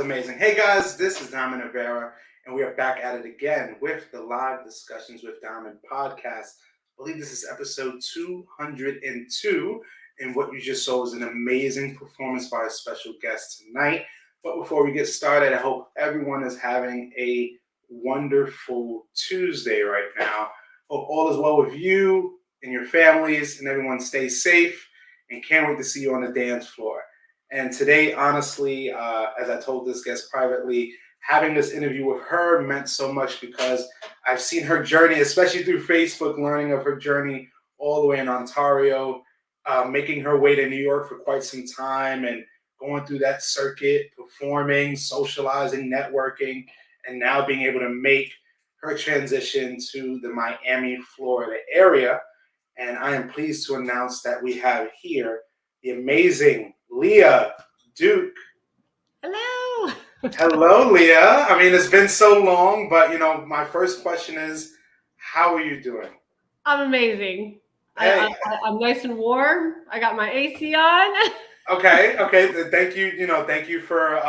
amazing. Hey guys, this is Diamond Rivera, and we are back at it again with the Live Discussions with Diamond podcast. I believe this is episode 202, and what you just saw was an amazing performance by a special guest tonight. But before we get started, I hope everyone is having a wonderful Tuesday right now. Hope all is well with you and your families, and everyone stays safe, and can't wait to see you on the dance floor. And today, honestly, as I told this guest privately, having this interview with her meant so much because I've seen her journey, especially through Facebook, learning of her journey all the way in Ontario, making her way to New York for quite some time and going through that circuit, performing, socializing, networking, and now being able to make her transition to the Miami, Florida area. And I am pleased to announce that we have here the amazing Leah Duque. Hello. Hello, Leah. I mean, it's been so long, but my first question is, how are you doing? I'm amazing. Hey. I'm nice and warm. I got my AC on. Okay. Thank you for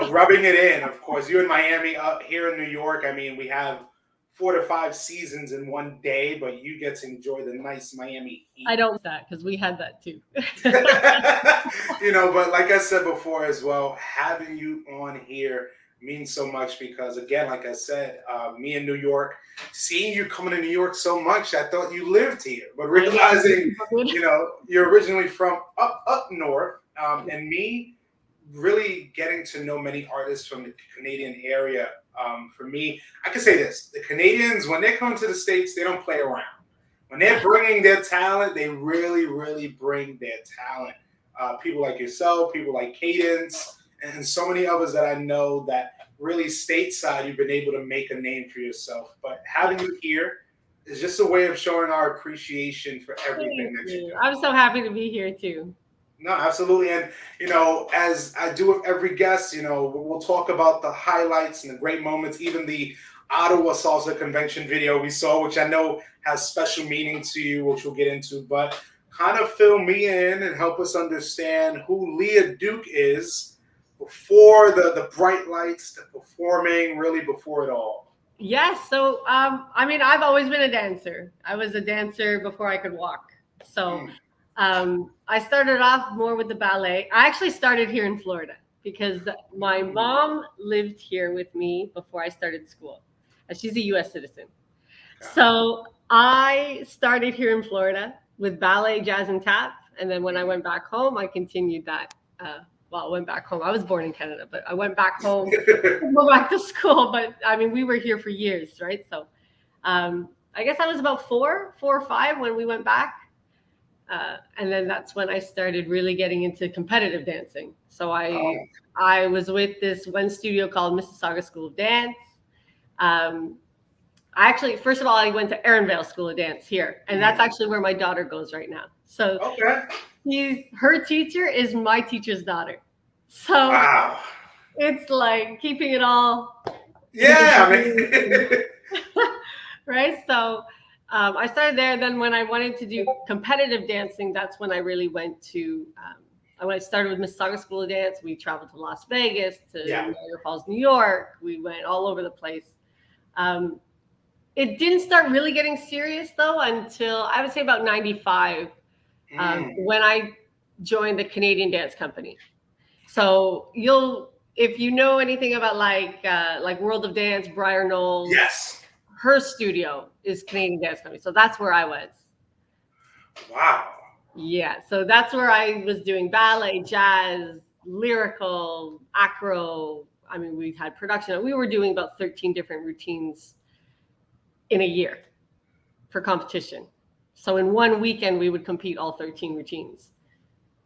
rubbing it in. Of course, you in Miami, up here in New York. I mean, we have 4 to 5 seasons in one day, but you get to enjoy the nice Miami heat. I don't that because we had that too. But like I said before as well, having you on here means so much because, again, like I said, me in New York, seeing you coming to New York so much, I thought you lived here, but realizing, you're originally from up north, and me really getting to know many artists from the Canadian area. For me, I can say this: the Canadians, when they come to the States, they don't play around. When they're bringing their talent, they really, really bring their talent. People like yourself, people like Cadence, and so many others that I know that really stateside, you've been able to make a name for yourself. But having you here is just a way of showing our appreciation for everything that you do. I'm so happy to be here too. No, absolutely. And, as I do with every guest, we'll talk about the highlights and the great moments, even the Ottawa Salsa Convention video we saw, which I know has special meaning to you, which we'll get into. But kind of fill me in and help us understand who Leah Duque is before the bright lights, the performing, really before it all. Yes. So, I've always been a dancer. I was a dancer before I could walk. So I started off more with the ballet. I actually started here in Florida because my mom lived here with me before I started school. She's a U.S. citizen. So I started here in Florida with ballet, jazz, and tap. And then when I went back home, I continued that. I went back home. I was born in Canada, but I went back home to go back to school. But we were here for years, right? So I guess I was about four or five when we went back. And then that's when I started really getting into competitive dancing. So I was with this one studio called Mississauga School of Dance. First of all, I went to Erinvale School of Dance here, and that's actually where my daughter goes right now. So her teacher is my teacher's daughter. So It's like keeping it all. Yeah. Right. So I started there. Then when I wanted to do competitive dancing, that's when I really went to, when I started with Mississauga School of Dance, we traveled to Las Vegas, to Niagara Falls, New York. We went all over the place. It didn't start really getting serious though until I would say about 95, when I joined the Canadian Dance Company. So if you know anything about like World of Dance, Briar Knowles. Yes. Her studio is Canadian Dance Company. So that's where I was. Wow. Yeah. So that's where I was doing ballet, jazz, lyrical, acro. We had production. We were doing about 13 different routines in a year for competition. So in one weekend, we would compete all 13 routines.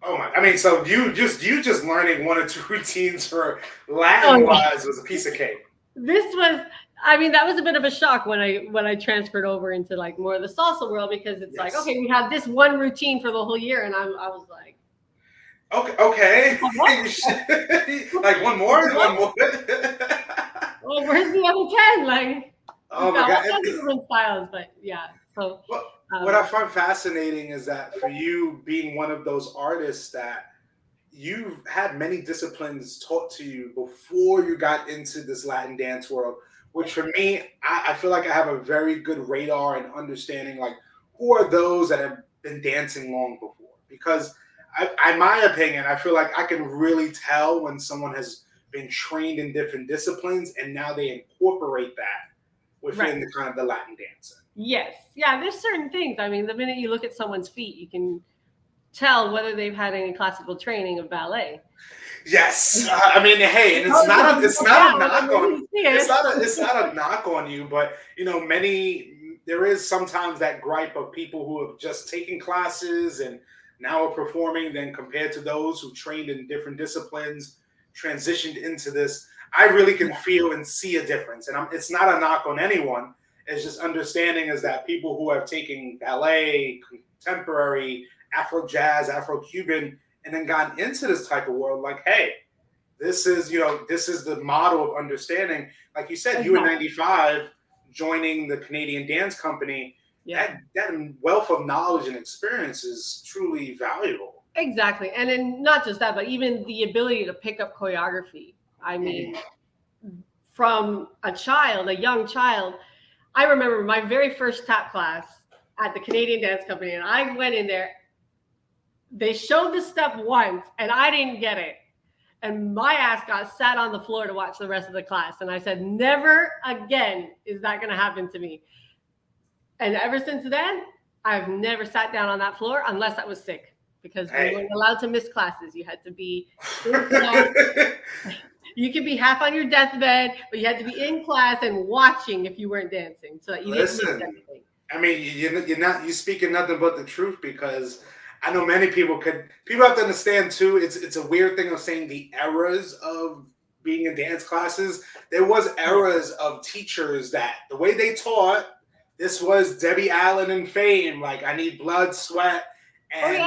Oh my! So you just learning 1 or 2 routines for Latin-wise was a piece of cake. That was a bit of a shock when I transferred over into like more of the salsa world, because it's like, okay, we have this one routine for the whole year, and I was like, okay. Like one more. Well, where's the other 10? Like, oh my God, different styles, but yeah. So what I find fascinating is that for you being one of those artists that you've had many disciplines taught to you before you got into this Latin dance world, which for me, I feel like I have a very good radar and understanding, like who are those that have been dancing long before. Because in my opinion, I feel like I can really tell when someone has been trained in different disciplines and now they incorporate that Right. within the kind of the Latin dancing. Yes. Yeah. There's certain things. I mean, the minute you look at someone's feet, you can tell whether they've had any classical training of ballet. Yes, I mean, hey, and Oh, it's not a knock on you see it. it's not a knock on you, but many there is sometimes that gripe of people who have just taken classes and now are performing, then compared to those who trained in different disciplines, transitioned into this. I really can feel and see a difference, and it's not a knock on anyone. It's just understanding is that people who have taken ballet, contemporary, Afro jazz, Afro Cuban, and then gotten into this type of world, like, hey, this is the model of understanding. Like you said, you were 95 joining the Canadian Dance Company. Yeah. That wealth of knowledge and experience is truly valuable. Exactly. And then not just that, but even the ability to pick up choreography. I mean, from a young child, I remember my very first tap class at the Canadian Dance Company, and I went in there. They showed the step once, and I didn't get it. And my ass got sat on the floor to watch the rest of the class. And I said, never again is that going to happen to me. And ever since then, I've never sat down on that floor unless I was sick, because we weren't allowed to miss classes. You had to be in class. You could be half on your deathbed, but you had to be in class and watching if you weren't dancing, so that you didn't miss anything. I mean, you're speaking nothing but the truth, because I know many people have to understand too. It's a weird thing of saying the eras of being in dance classes. There was eras of teachers that the way they taught, this was Debbie Allen and fame. Like, I need blood, sweat, and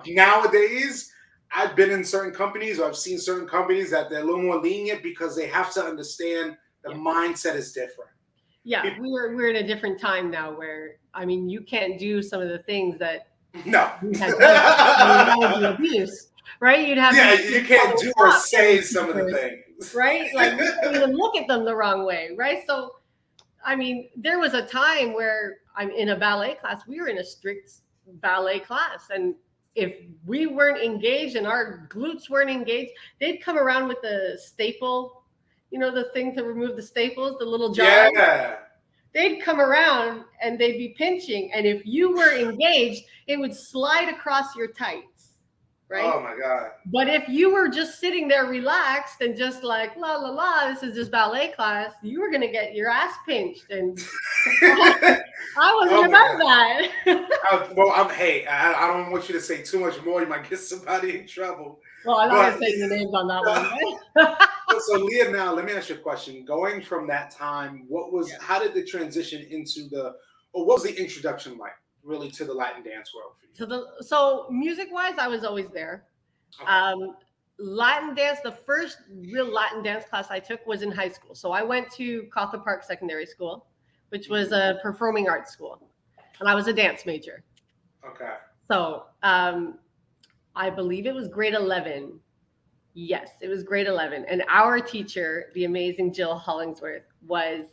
nowadays I've been in certain companies, or I've seen certain companies that they're a little more lenient because they have to understand the mindset is different. Yeah, we're in a different time now where, I mean, you can't do some of the things that that would be abuse, right? You'd have you can't do or say some of the things, right? Like, you can't even look at them the wrong way, right? So, I mean, there was a time where I'm in a ballet class. We were in a strict ballet class, and if we weren't engaged and our glutes weren't engaged, they'd come around with the staple, the thing to remove the staples, the little jar. Yeah. They'd come around and they'd be pinching, and if you were engaged, it would slide across your tights, right? Oh my God. But if you were just sitting there relaxed and just like, la la la, this is just ballet class, you were gonna get your ass pinched, and I wasn't about that. Well, I don't want you to say too much more. You might get somebody in trouble. Well, I'm not saying the names on that one. So Leah, now let me ask you a question. Going from that time, how did the transition what was the introduction like, really, to the Latin dance world for you? So music-wise, I was always there. Okay. Latin dance, the first real Latin dance class I took was in high school. So I went to Coffin Park Secondary School, which was a performing arts school, and I was a dance major. Okay. So I believe it was grade 11. Yes, it was grade 11. And our teacher, the amazing Jill Hollingsworth, was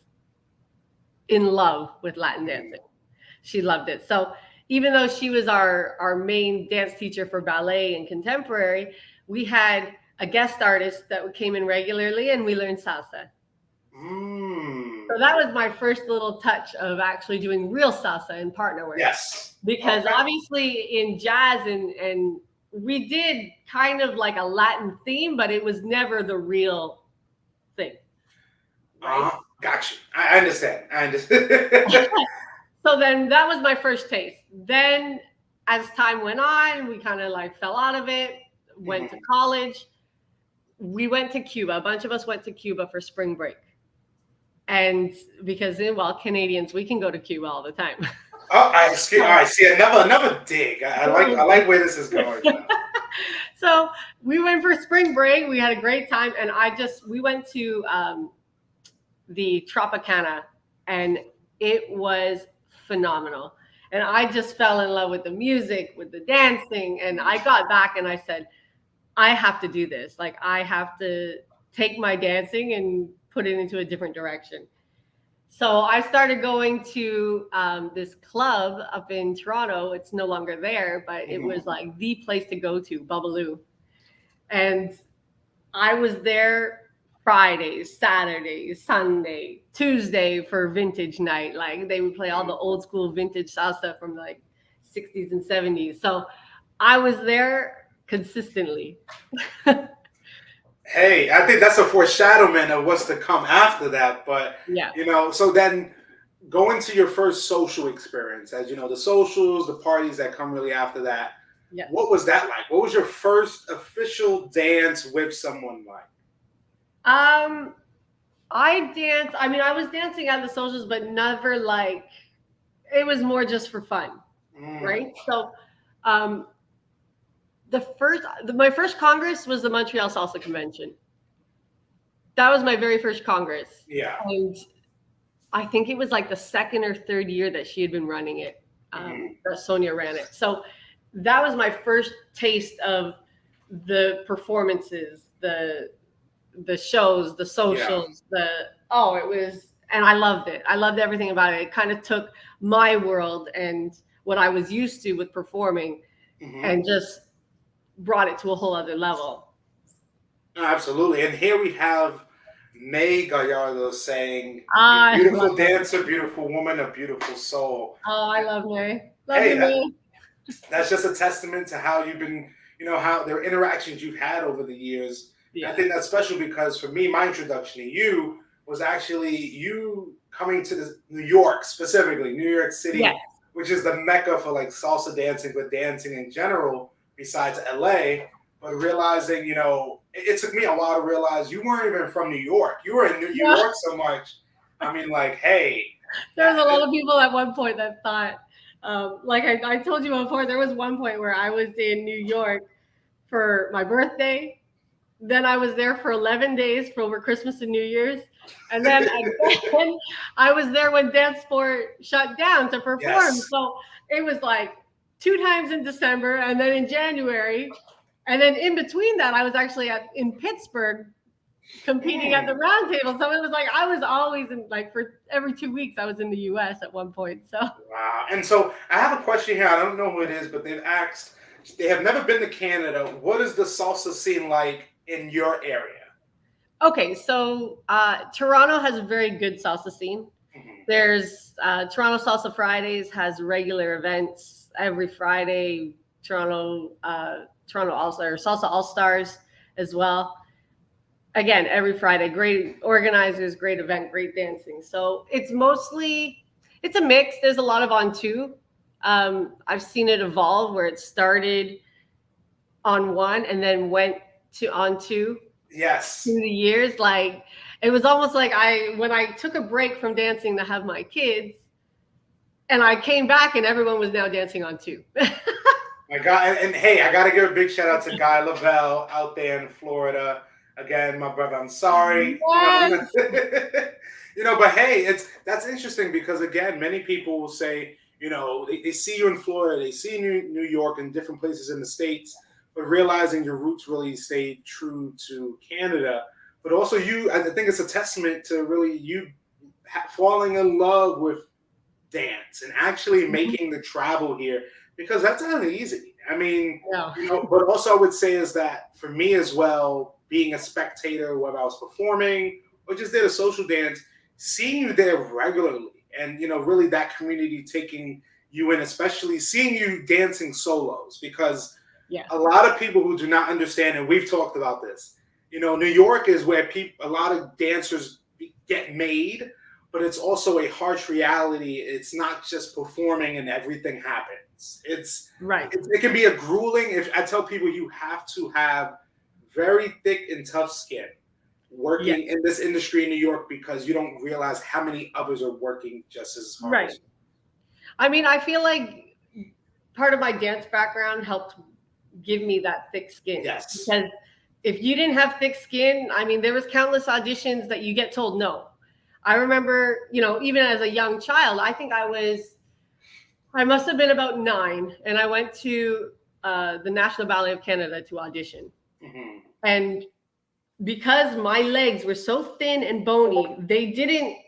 in love with Latin dancing. She loved it. So even though she was our main dance teacher for ballet and contemporary, we had a guest artist that came in regularly, and we learned salsa. So that was my first little touch of actually doing real salsa in partner work. Yes. Because obviously in jazz and we did kind of like a Latin theme, but it was never the real thing. Right? Gotcha. I understand. So then that was my first taste. Then as time went on, we kind of like fell out of it, went to college. We went to Cuba. A bunch of us went to Cuba for spring break. And because, Canadians, we can go to Cuba all the time. Oh, I see. Another dig. I like where this is going. So we went for spring break. We had a great time, and we went to the Tropicana, and it was phenomenal. And I just fell in love with the music, with the dancing, and I got back and I said, I have to do this. Like, I have to take my dancing and put it into a different direction. So I started going to this club up in Toronto. It's no longer there, but it was like the place to go to, Bubbaloo. And I was there Friday, Saturday, Sunday, Tuesday for vintage night. Like, they would play all the old school vintage salsa from like 60s and 70s. So I was there consistently. Hey, I think that's a foreshadowing of what's to come after that. But Yeah. so then going to your first social experience, as you know, the socials, the parties that come really after that. Yeah. What was that like? What was your first official dance with someone like? I danced. I mean, I was dancing at the socials, but never like, it was more just for fun, right? So, my first Congress was the Montreal Salsa Convention. That was my very first Congress. Yeah. And I think it was like the second or third year that she had been running it, that Sonia ran it. So that was my first taste of the performances, the shows, the socials, it was, and I loved it. I loved everything about it. It kind of took my world and what I was used to with performing and just brought it to a whole other level. Absolutely. And here we have May Gallardo saying, beautiful dancer, beautiful woman, a beautiful soul. Oh, I love May. Love you, May. That's just a testament to how you've been, how their interactions you've had over the years. Yeah. I think that's special because for me, my introduction to you was actually you coming to New York, specifically New York City, which is the mecca for like salsa dancing, but dancing in general, besides LA. But realizing, it took me a while to realize you weren't even from New York. You were in New York so much. I mean, like, hey. There was a lot of people at one point that thought, like I told you before, there was one point where I was in New York for my birthday. Then I was there for 11 days for over Christmas and New Year's. And then again, I was there when Dance Sport shut down to perform. Yes. So it was like 2 times in December and then in January. And then in between that, I was actually in Pittsburgh competing at the round table. So it was like I was always in, like, for every 2 weeks, I was in the US at one point. So wow. And so I have a question here. I don't know who it is, but they've asked, they have never been to Canada. What is the salsa scene like in your area? Okay, so Toronto has a very good salsa scene. There's Toronto Salsa Fridays has regular events every Friday. Toronto All-Stars, Salsa All-Stars as well. Again, every Friday, great organizers, great event, great dancing. So it's a mix. There's a lot of on two. I've seen it evolve where it started on one and then went to on two. Yes. Through the years, like it was almost like when I took a break from dancing to have my kids, and I came back and everyone was now dancing on two. My God, and hey, I gotta give a big shout out to Guy Lavelle out there in Florida. Again, my brother, I'm sorry. Yes. But hey, that's interesting because again, many people will say, they see you in Florida, they see New York and different places in the States, but realizing your roots really stayed true to Canada. But also I think it's a testament to really you falling in love with dance and actually making the travel here, because that's not easy. I mean, but also I would say is that for me as well, being a spectator, whether I was performing or just did a social dance, seeing you there regularly and, really that community taking you in, especially seeing you dancing solos, because a lot of people who do not understand, and we've talked about this, New York is where a lot of dancers get made, but it's also a harsh reality. It's not just performing and everything happens. It's right. It can be a grueling. If I tell people you have to have very thick and tough skin working in this industry in New York, because you don't realize how many others are working just as hard. Right. I mean, I feel like part of my dance background helped give me that thick skin. Yes. Because if you didn't have thick skin, I mean, there was countless auditions that you get told no. I remember, even as a young child, I think I must have been about 9, and I went to the National Ballet of Canada to audition. Mhm. And because my legs were so thin and bony, they didn't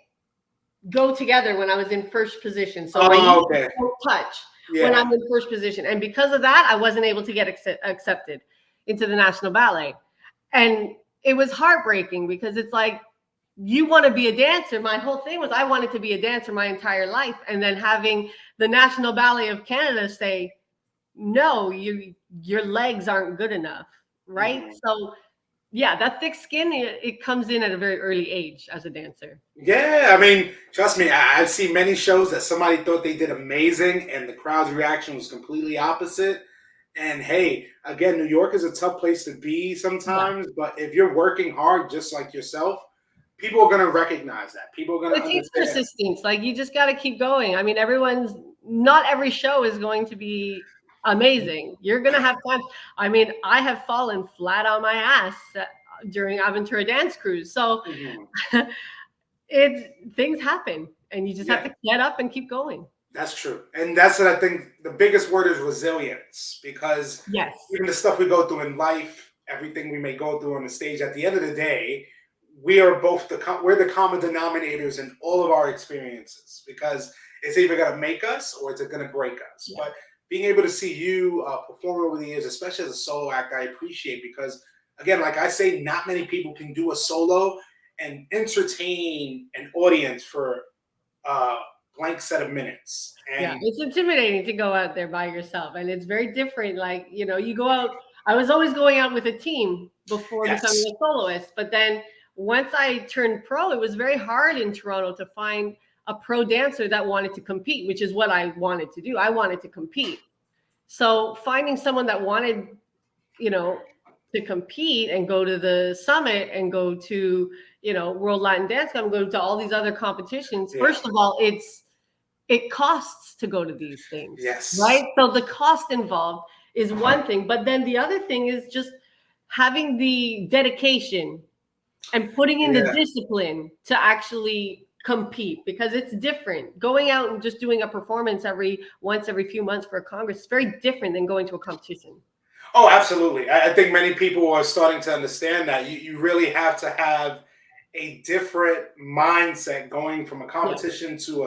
go together when I was in first position. So my knees Oh, okay. don't touch when Yeah. I'm in first position. And because of that, I wasn't able to get accepted into the National Ballet. And it was heartbreaking because it's like, you want to be a dancer. My whole thing was I wanted to be a dancer my entire life. And then having the National Ballet of Canada say, no, your legs aren't good enough. Right. Mhm. So yeah, that thick skin, it comes in at a very early age as a dancer. Yeah, I mean, trust me, I've seen many shows that somebody thought they did amazing and the crowd's reaction was completely opposite. And hey, again, New York is a tough place to be Yeah. sometimes, but if you're working hard just like yourself, people are going to recognize that. People are going to It takes understand. persistence. Like you just got to keep going. I mean, not every show is going to be amazing. You're going to have times. I mean, I have fallen flat on my ass during Aventura Dance Cruise. So Mhm. things happen and you just have Yeah, to get up and keep going. that's true. And that's what I think the biggest word is resilience because Yes. even the stuff we go through in life, everything we may go through on the stage, at the end of the day, we are both we're the common denominators in all of our experiences because it's either going to make us or it's going to break us. Yeah. But being able to see you perform over the years, especially as a solo act, I appreciate because again, like I say, not many people can do a solo and entertain an audience for a blank set of minutes. Yeah, And it's intimidating to go out there by yourself, and it's very different. Like, you go out. I was always going out with a team before becoming yes, a soloist, but then once I turned pro, it was very hard in Toronto to find a pro dancer that wanted to compete, which is what I wanted to do. I wanted to compete. So finding someone that wanted, you know, to compete and go to the summit and go to, World Latin Dance Cup and go to all these other competitions. yeah, First of all, it costs to go to these things, yes, right? So the cost involved is one thing, but then the other thing is just having the dedication and putting in the yeah. discipline to actually compete because it's different. Going out and just doing a performance once every few months for a congress is very different than going to a competition. Oh, absolutely. I think many people are starting to understand that you really have to have a different mindset going from a Yeah, competition to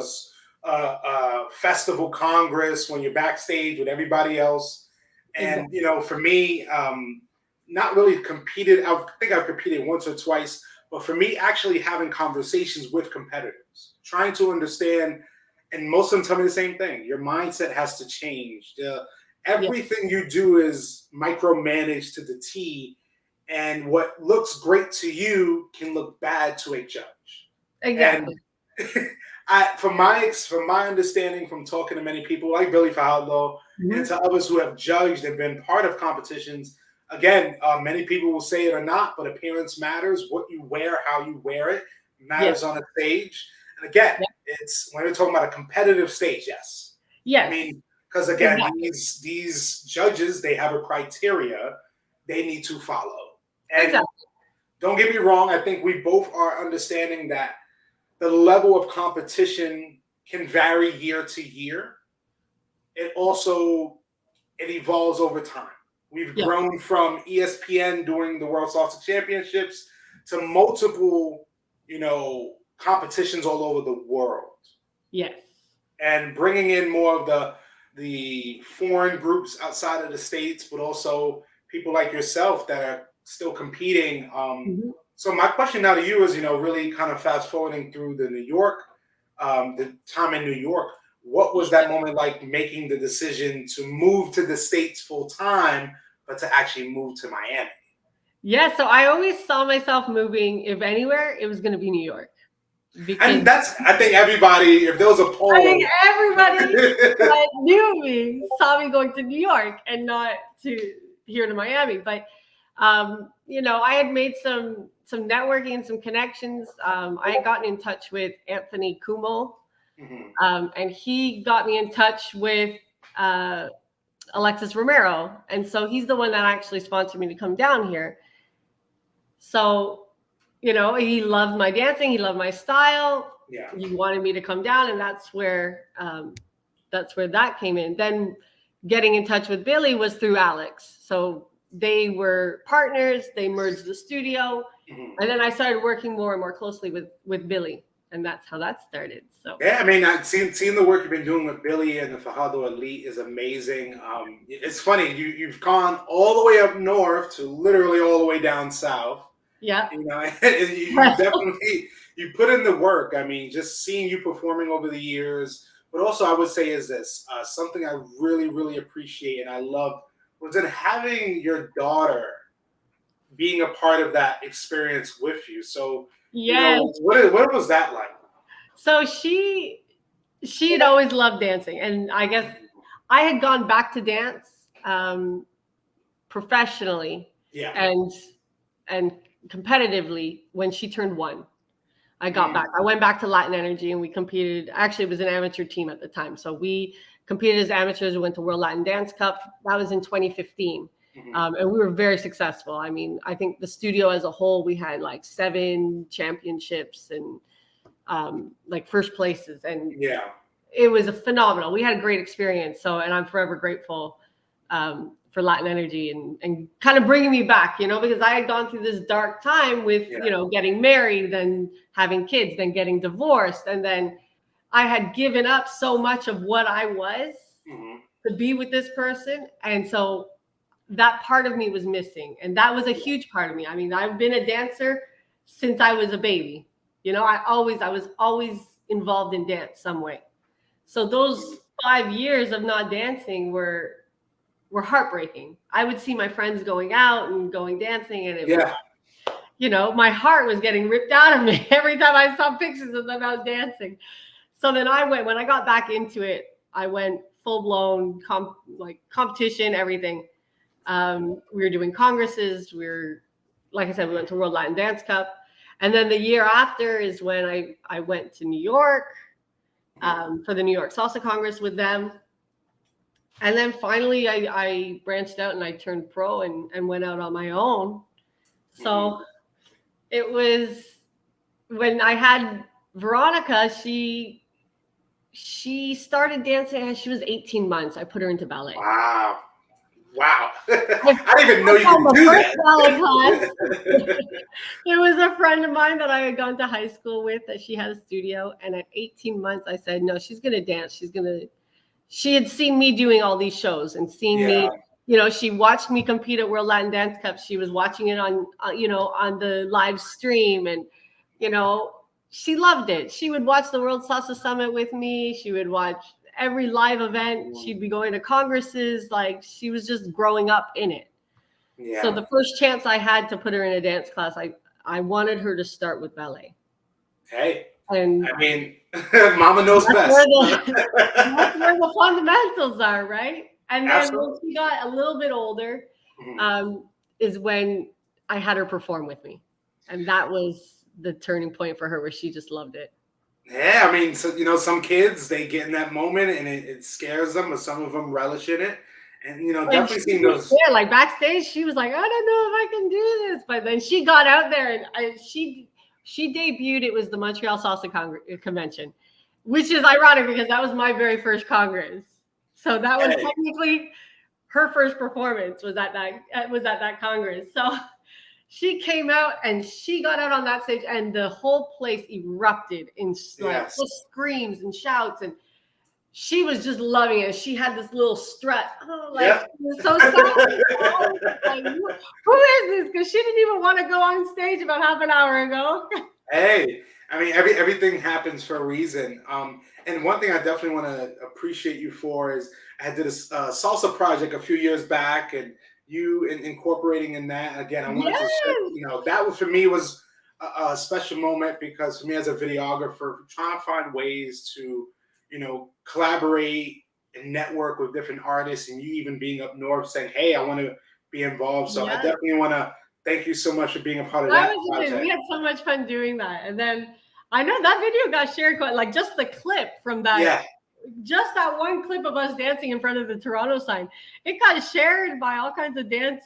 a festival congress when you're backstage with everybody else. And, exactly. for me, not really competed. I think I've competed once or twice, but for me, actually having conversations with competitors, trying to understand, and most of them tell me the same thing. Your mindset has to change. Yeah, Everything you do is micromanaged to the T, and what looks great to you can look bad to a judge. And exactly. from my understanding, from talking to many people like Billy Fowler and Mhm. to others who have judged and been part of competitions, again, many people will say it or not, but appearance matters. What you wear, how you wear it, Yes. matters on a stage. And again, Yeah. it's when we're talking about a competitive stage, yes. I Yes. mean, because again, Exactly. these judges, they have a criteria they need to follow. And Exactly. don't get me wrong, I think we both are understanding that the level of competition can vary year to year. It evolves over time. We've Yeah. grown from ESPN doing the World Salsa Championships to multiple, competitions all over the world, Yes. and bringing in more of the foreign groups outside of the states, but also people like yourself that are still competing. Mhm. So my question now to you is, really kind of fast forwarding through the time in New York. What was that moment like making the decision to move to the states full time, but to actually move to Miami? Yeah, so I always saw myself moving, if anywhere, it was going to be New York because And I think everybody, if there was a I think poll, everybody that knew me saw me going to New York and not to here to Miami. But I had made some networking and some connections. I had gotten in touch with Anthony Kumo, Mhm. and he got me in touch with uh, Alexis Romero, and so he's the one that actually sponsored me to come down here. So, he loved my dancing, he loved my style. Yeah. He wanted me to come down, and that's where that came in. Then getting in touch with Billy was through Alex. So they were partners. They merged the studio, Mhm. and then I started working more and more closely with Billy, and that's how that started. So Yeah, I mean, I've seen the work you've been doing with Billy and the Fajardo Elite is amazing. It's funny you've gone all the way up north to literally all the way down south. yeah. You know, and you definitely you put in the work. I mean, just seeing you performing over the years, but also I would say is this something I really appreciate and I love was in having your daughter being a part of that experience with you. So, Yes. what was that like? So she'd always loved dancing, and I guess I had gone back to dance professionally Yeah. and and competitively when she turned 1. I got Mm. back. I went back to Latin Energy and we competed. Actually, it was an amateur team at the time. So we competed as amateurs. We went to World Latin Dance Cup. That was in 2015. Mhm. And we were very successful. I mean, I think the studio as a whole, we had like 7 championships and like first places. And Yeah. it was a phenomenal. We had a great experience. So, and I'm forever grateful for Latin Energy and kind of bringing me back, because I had gone through this dark time with, Yeah. getting married, then having kids, then getting divorced. And then I had given up so much of what I was Mhm. to be with this person. And so that part of me was missing. And that was a Yeah. huge part of me. I mean, I've been a dancer since I was a baby. I was always involved in dance some way. So those 5 years of not dancing were heartbreaking. I would see my friends going out and going dancing, and it was, Yeah. my heart was getting ripped out of me every time I saw pictures of them out dancing. So then when I got back into it, I went full blown competition, everything. We were doing congresses. Like I said, we went to World Latin Dance Cup. And then the year after is when I went to New York for the New York Salsa Congress with them. And then finally I branched out and I turned pro and went out on my own. So it was when I had Veronica, she started dancing as she was 18 months. I put her into ballet. Wow. Wow. I I didn't even know you found could the do first ballet class. that. It was a friend of mine that I had gone to high school with that she had a studio. And at 18 months, I said, no, she's going to dance. She had seen me doing all these shows and seen Yeah. me, she watched me compete at World Latin Dance Cup. She was watching it on the live stream. And, she loved it. She would watch the World Salsa Summit with me. She would watch every live event. She'd be going to congresses. Like, she was just growing up in it. So Yeah. the first chance I had to put her in a dance class, I wanted her to start with ballet. Hey, And I mean, Mama knows that's best. that's where the fundamentals are, right? And then when Absolutely. she got a little bit older, Mhm. is when I had her perform with me. And that was the turning point for her where she just loved it. Yeah, I mean, so some kids they get in that moment and it scares them, but some of them relish in it, and And definitely she seeing was those. there, like backstage, she was like, I don't know if I can do this. But then she got out there and she debuted. It was the Montreal Salsa Convention, which is ironic because that was my very first Congress. So that was Hey, technically her first performance was at that Congress. So she came out and she got out on that stage and the whole place erupted in like yes, just screams and shouts, and she was just loving it. She had this little strut. Oh, like yep. she was so sad. I was just like, who is this? Because she didn't even want to go on stage about half an hour ago. Hey, I mean, everything happens for a reason. And one thing I definitely want to appreciate you for is I did a salsa project a few years back, and you incorporating in that. Again, I wanted to share. Yes. That was for me was a special moment because for me as a videographer, trying to find ways to collaborate and network with different artists, and you even being up north saying, "Hey, I want to be involved." So I Yes. definitely want to thank you so much for being a part of That that was it. We project. had so much fun doing that. And then I know that video got shared quite, like just the clip from that, Yeah. just that one clip of us dancing in front of the Toronto sign. It got shared by all kinds of dance.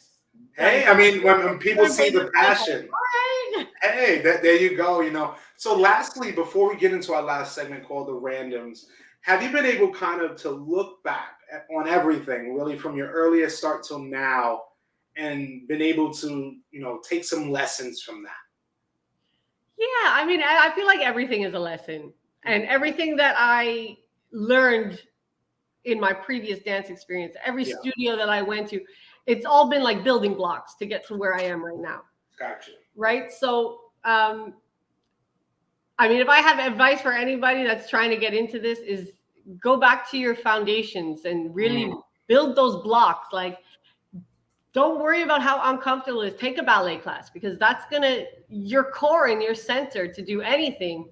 Hey, I mean, when people see the passion, All right. hey, there you go. So lastly, before we get into our last segment called the randoms, have you been able kind of to look back on everything, really from your earliest start till now, and been able to, take some lessons from that? Yeah, I mean, I feel like everything is a lesson, and everything that I learned in my previous dance experience, every Yeah. studio that I went to, it's all been like building blocks to get to where I am right now. Gotcha. Right. So, I mean, if I have advice for anybody that's trying to get into this, is go back to your foundations and really build those blocks. Like, don't worry about how uncomfortable it is. Take a ballet class, because that's your core and your center to do anything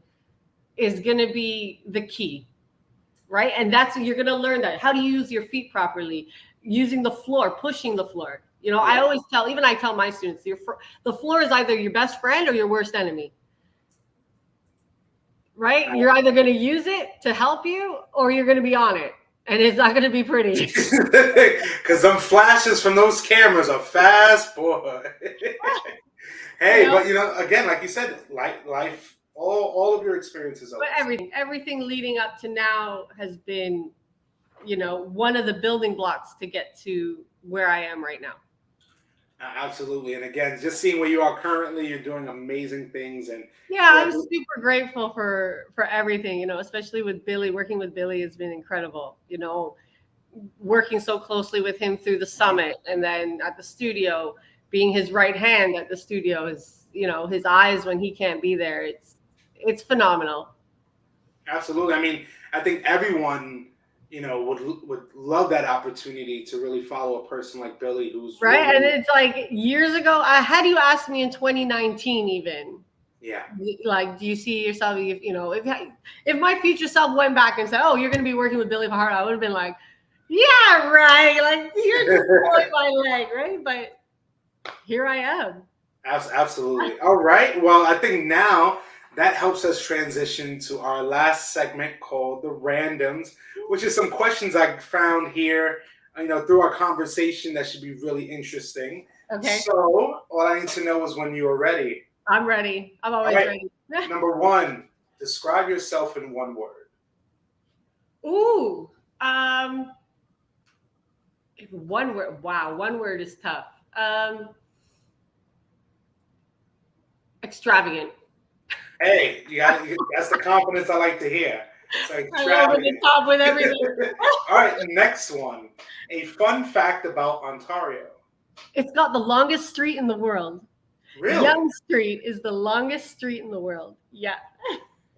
is gonna be the key, right? And you're gonna learn that. How to use your feet properly, using the floor, pushing the floor. I always tell my students, the floor is either your best friend or your worst enemy. Right? You're either going to use it to help you, or you're going to be on it, and it's not going to be pretty. Because them flashes from those cameras are fast, boy. Hey, but again, like you said, life, all of your experiences. But everything leading up to now has been, one of the building blocks to get to where I am right now. Absolutely. And again, just seeing where you are currently, you're doing amazing things. And yeah, I'm super grateful for everything, especially with Billy. Working with Billy has been incredible. Working so closely with him through the summit, and then at the studio, being his right hand at the studio, is his eyes when he can't be there. It's phenomenal. Absolutely. I mean, I think everyone would love that opportunity to really follow a person like Billy, who's right. Really, and it's like years ago, had you asked me in 2019, even, like, do you see yourself, if my future self went back and said, oh, you're going to be working with Billy Fajardo, I would have been like, yeah, right. Like, you're just pulling my leg, right? But here I am. Absolutely. All right. Well, I think now that helps us transition to our last segment called the randoms, which is some questions I found here, through our conversation that should be really interesting. Okay. So all I need to know is when you are ready. I'm ready. I'm always ready. Number one, describe yourself in one word. Ooh. One word. Wow. One word is tough. Extravagant. Hey, that's the confidence I like to hear. So over the top with everything. All right, next one. A fun fact about Ontario. It's got the longest street in the world. Really? Yonge Street is the longest street in the world. Yeah.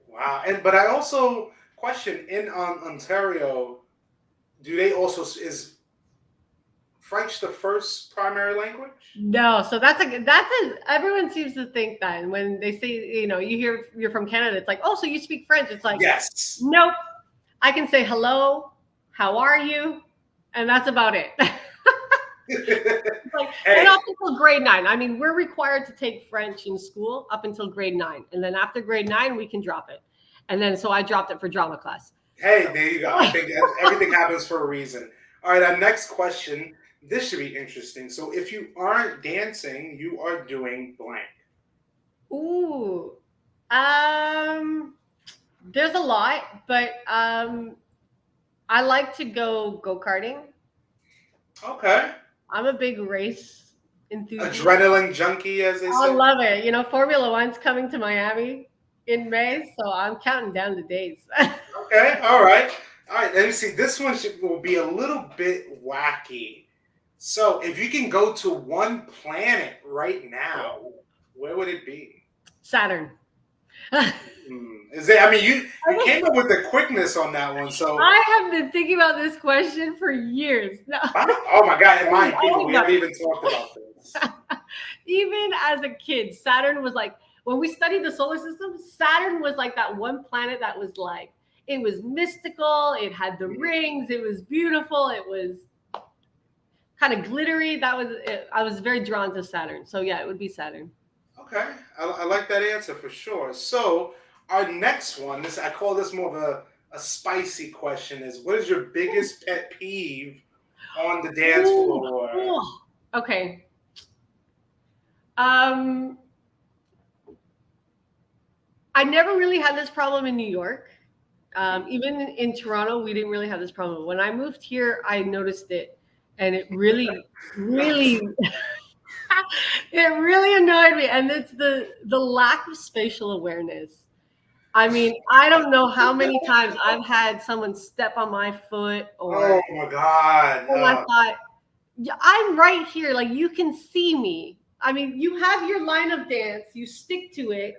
Wow. But I also question, in Ontario, do they also, is French the first primary language? No, so everyone seems to think that, and when they say, you hear you're from Canada, it's like, oh, so you speak French. It's like, yes. Nope. I can say hello, how are you? And that's about it. And up until grade 9. I mean, we're required to take French in school up until grade 9. And then after grade 9, we can drop it. And then, so I dropped it for drama class. Hey, there you go. I think everything happens for a reason. All right, our next question. This should be interesting. So if you aren't dancing, you are doing blank. Ooh. There's a lot, but I like to go-karting. Okay. I'm a big race enthusiast. Adrenaline junkie, as they say. I love it. Formula One's coming to Miami in May, so I'm counting down the days. Okay, all right. Let me see. This one will be a little bit wacky. So, if you can go to one planet right now, where would it be? Saturn. Is it? I mean, you came up with the quickness on that one. So I have been thinking about this question for years. No. Oh my God! In mind, people, we haven't even talked about this. Even as a kid, Saturn was like, when we studied the solar system, Saturn was like that one planet that was like, it was mystical. It had the rings. It was beautiful. It was kind of glittery. That was it. I was very drawn to Saturn. So yeah, it would be Saturn. Okay, I like that answer for sure. So our next one, I call this more of a spicy question, is what is your biggest pet peeve on the dance floor? Okay. I never really had this problem in New York. Even in Toronto, we didn't really have this problem. When I moved here, I noticed it, and it really, really, It really annoyed me, and it's the lack of spatial awareness. I mean, I don't know how many times I've had someone step on my foot, Oh or my God. and I thought, "Yeah, I'm right here, like you can see me." I mean, you have your line of dance, you stick to it,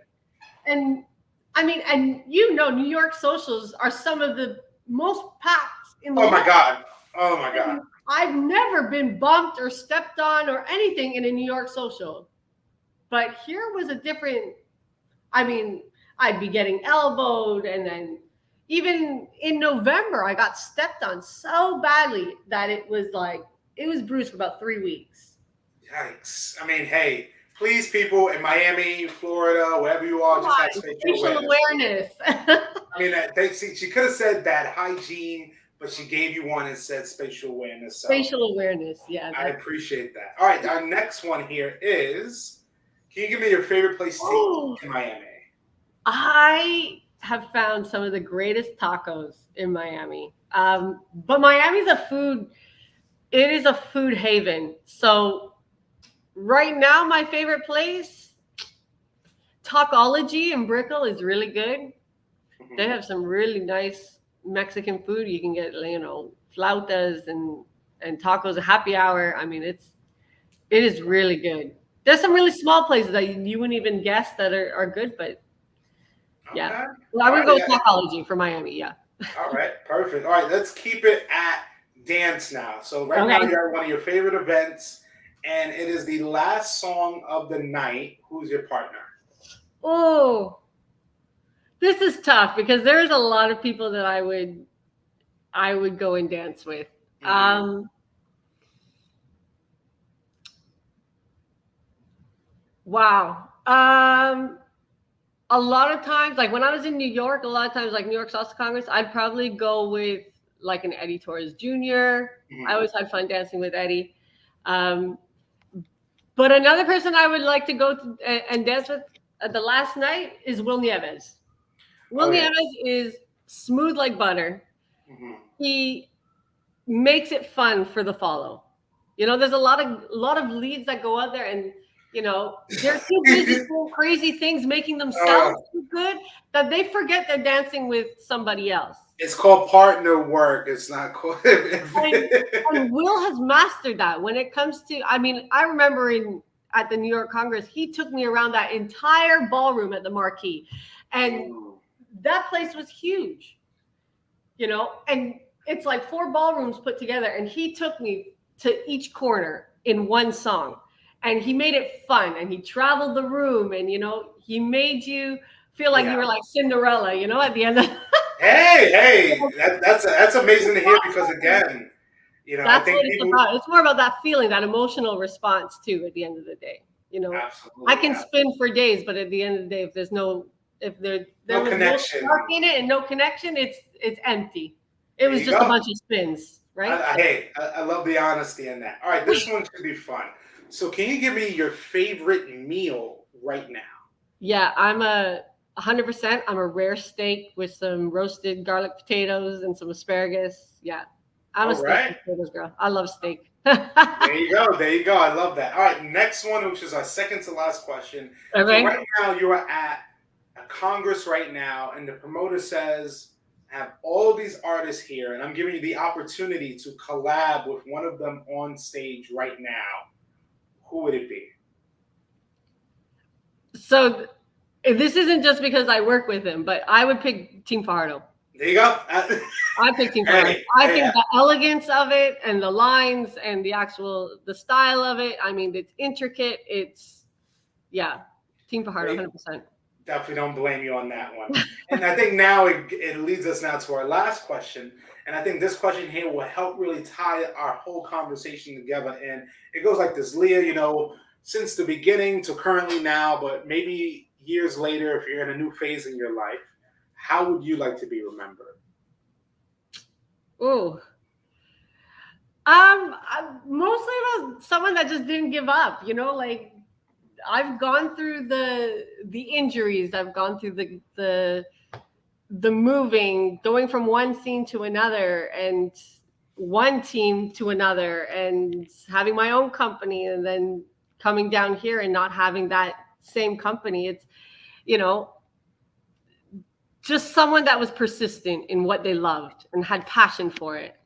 and I mean, and New York socials are some of the most packed in the Oh my world. God. Oh my God. And I've never been bumped or stepped on or anything in a New York social. But here was a different, I mean, I'd be getting elbowed, and then even in November, I got stepped on so badly that it was bruised for about 3 weeks. Yikes. I mean, hey, please, people in Miami, Florida, wherever you are, Come just have on, spatial spatial awareness. awareness. I mean, she could have said bad hygiene, but she gave you one and said spatial awareness. So Spatial awareness, yeah. I appreciate that. All right, our next one here is, can you give me your favorite place to Oh, eat in Miami? I have found some of the greatest tacos in Miami. But Miami's it is a food haven. So right now, my favorite place, Talkology in Brickell, is really good. They have some really nice Mexican food. You can get, flautas and tacos, a happy hour. I mean, it is really good. There's some really small places that you wouldn't even guess that are good, but yeah. Okay. Well, I All would right, go with yeah. Talkology for Miami, yeah. All right, perfect. All right, let's keep it at dance now. So right now Okay. you're at one of your favorite events, and it is the last song of the night. Who's your partner? Oh, this is tough because there's a lot of people that I would go and dance with. Wow. A lot of times, like when I was in New York, a lot of times, like New York Salsa Congress, I'd probably go with like an Eddie Torres Jr. I always had fun dancing with Eddie. But another person I would like to go and dance with the last night is Will Nieves. Will Nieves is smooth like butter. He makes it fun for the follow. There's a lot of leads that go out there, and they're too busy doing crazy things, making themselves too good, that they forget they're dancing with somebody else. It's called partner work. It's not called. And Will has mastered that when it comes to. I mean, I remember at the New York Congress, he took me around that entire ballroom at the Marquee, and that place was huge. And it's like 4 ballrooms put together, and he took me to each corner in one song, and he made it fun, and he traveled the room, and he made you feel like you were like Cinderella, at the end of Hey, that's amazing to hear, because again, that's I think what it's about. It's more about that feeling, that emotional response too at the end of the day. Absolutely, I can spin for days, but at the end of the day, if there's no no connection, no spark in it and no connection, it's empty. It was just a bunch of spins, right? I love the honesty in that. All right, this one should be fun. So can you give me your favorite meal right now? Yeah, I'm 100%. I'm a rare steak with some roasted garlic potatoes and some asparagus. Yeah, I'm a steak and potatoes girl. I love steak. There you go. There you go. I love that. All right, next one, which is our second to last question. Okay. So right now you are at a Congress right now, and the promoter says, I have all these artists here, and I'm giving you the opportunity to collab with one of them on stage right now. Who would it be? So this isn't just because I work with him, but I would pick Team Fajardo. There you go. I pick Team Fajardo. I think the elegance of it and the lines and the style of it. I mean, it's intricate. Team Fajardo, 100%. Definitely don't blame you on that one. And I think now it leads us now to our last question. And I think this question here will help really tie our whole conversation together. And it goes like this: Leah, since the beginning to currently now, but maybe years later, if you're in a new phase in your life, how would you like to be remembered? Oh, mostly about someone that just didn't give up. Like I've gone through the injuries. I've gone through the moving, going from one scene to another, and one team to another, and having my own company, and then coming down here and not having that same company. It's, you know, just someone that was persistent in what they loved and had passion for it.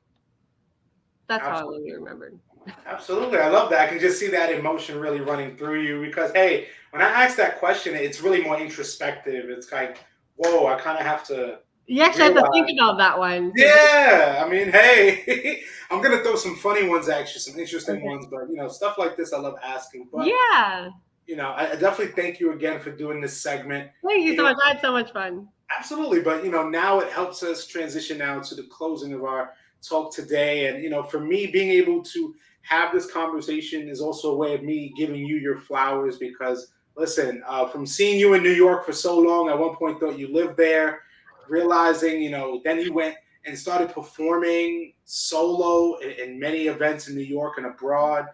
That's how I will be remembered. Absolutely. I love that. I can just see that emotion really running through you because, hey, when I ask that question, it's really more introspective. It's like, whoa, I kind of have to You actually have to think about that one. Yeah. I mean, hey, I'm going to throw some funny ones at you, some interesting Okay. ones, but, stuff like this I love asking. But, Yeah. I definitely thank you again for doing this segment. Thank you so much. I had so much fun. Absolutely. But, now it helps us transition now to the closing of our talk today. And, for me, being able to have this conversation is also a way of me giving you your flowers because, listen, from seeing you in New York for so long, at one point thought you lived there, realizing, then you went and started performing solo in many events in New York and abroad,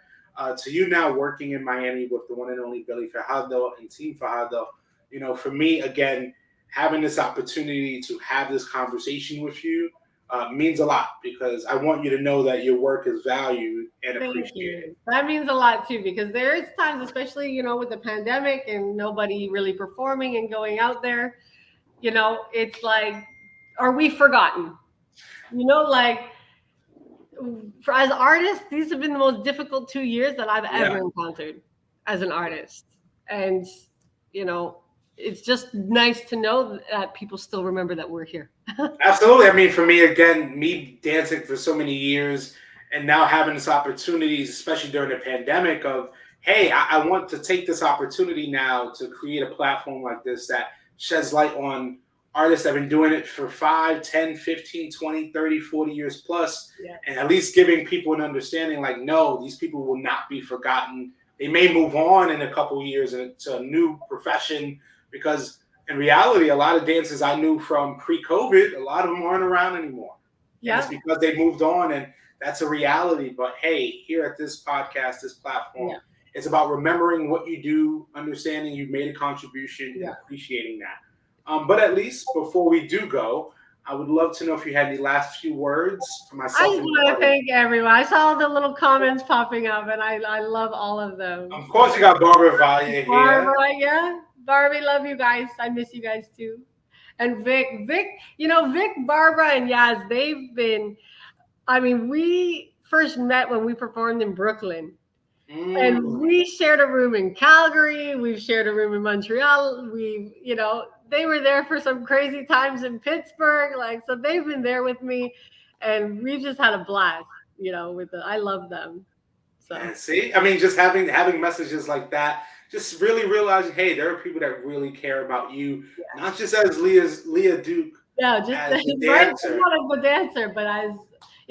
to you now working in Miami with the one and only Billy Fajardo and Team Fajardo. For me, again, having this opportunity to have this conversation with you means a lot because I want you to know that your work is valued and Thank appreciated. you. That means a lot too, because there is times, especially, with the pandemic and nobody really performing and going out there, it's like, are we forgotten? Like as artists, these have been the most difficult 2 years that I've ever encountered as an artist. And, it's just nice to know that people still remember that we're here. Absolutely. I mean, for me, again, me dancing for so many years and now having this opportunities, especially during the pandemic, of, hey, I want to take this opportunity now to create a platform like this that sheds light on artists that have been doing it for 5, 10, 15, 20, 30, 40 years plus, and at least giving people an understanding like, no, these people will not be forgotten. They may move on in a couple of years into a new profession because in reality, a lot of dancers I knew from pre-COVID, a lot of them aren't around anymore. Yeah. And it's because they moved on, and that's a reality. But hey, here at this podcast, this platform, it's about remembering what you do, understanding you've made a contribution, and appreciating that. But at least before we do go, I would love to know if you had any last few words for myself. I just want to thank everyone. I saw the little comments popping up, and I love all of them. Of course, you got Barbara Valle here. Barbara, Barbie, love you guys. I miss you guys too. And Vic, Vic, Barbara, and Yaz, they've been, we first met when we performed in Brooklyn. And we shared a room in Calgary. We've shared a room in Montreal. They were there for some crazy times in Pittsburgh. So they've been there with me. And we've just had a blast, I love them. So and see, just having messages like that, just really realizing, hey, there are people that really care about you, not just as Leah Duque. Yeah, just as the dancer. Not as the dancer, but as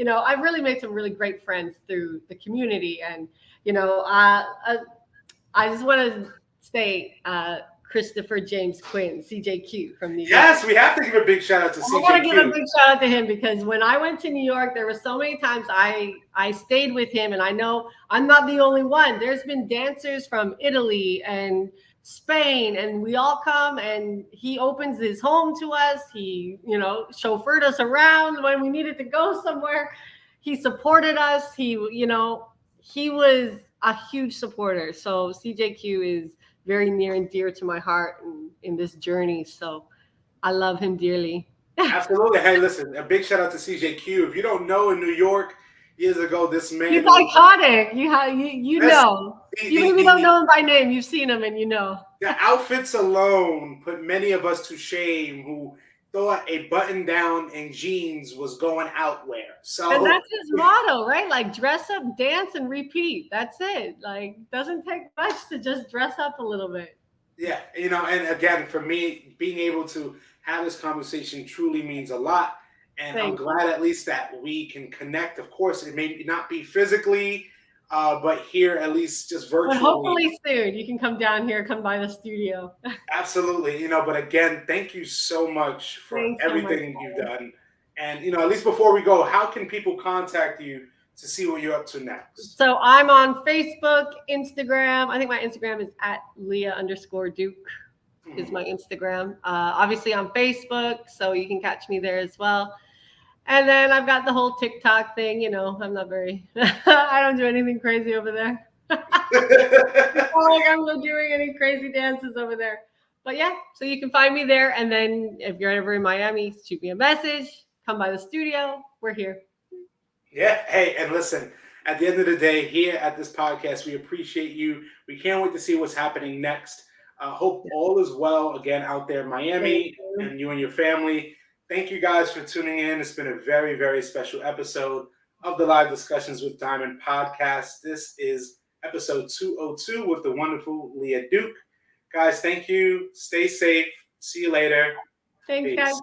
I've really made some really great friends through the community, and I just want to say Christopher James Quinn, CJQ from New York. Yes, we have to give a big shout out to CJQ. I want to give a big shout out to him because when I went to New York, there were so many times I stayed with him, and I know I'm not the only one. There's been dancers from Italy and Spain, and we all come, and he opens his home to us. He, chauffeured us around when we needed to go somewhere. He supported us. He was a huge supporter. So CJQ is very near and dear to my heart in this journey. So I love him dearly. Absolutely. Hey, listen, a big shout out to CJQ. If you don't know, in New York years ago, this man. He's iconic. You know. You maybe don't know him by name. You've seen him and you know. The outfits alone put many of us to shame who thought a button down and jeans was going out wear. So and that's his motto, right? Dress up, dance, and repeat. That's it. Doesn't take much to just dress up a little bit. Yeah, and again, for me, being able to have this conversation truly means a lot. And I'm glad at least that we can connect. Of course, it may not be physically, but here at least just virtually. But hopefully soon you can come down here, come by the studio. Absolutely. But again, thank you so much for everything you've done. And, at least before we go, how can people contact you to see what you're up to next? So I'm on Facebook, Instagram. I think my Instagram is at Leah_Duque is my Instagram. Obviously on Facebook, so you can catch me there as well. And then I've got the whole TikTok thing, I'm not very, I don't do anything crazy over there. It's not like I'm doing any crazy dances over there. But yeah, so you can find me there. And then if you're ever in Miami, shoot me a message. Come by the studio. We're here. Yeah. Hey, and listen, at the end of the day, here at this podcast, we appreciate you. We can't wait to see what's happening next. Hope all is well again out there in Thank Miami you. and you and your family. Thank you guys for tuning in. It's been a very, very special episode of the Live Discussions with Diamond podcast. This is episode 202 with the wonderful Leah Duque. Guys, thank you. Stay safe. See you later. Thanks, Peace. guys.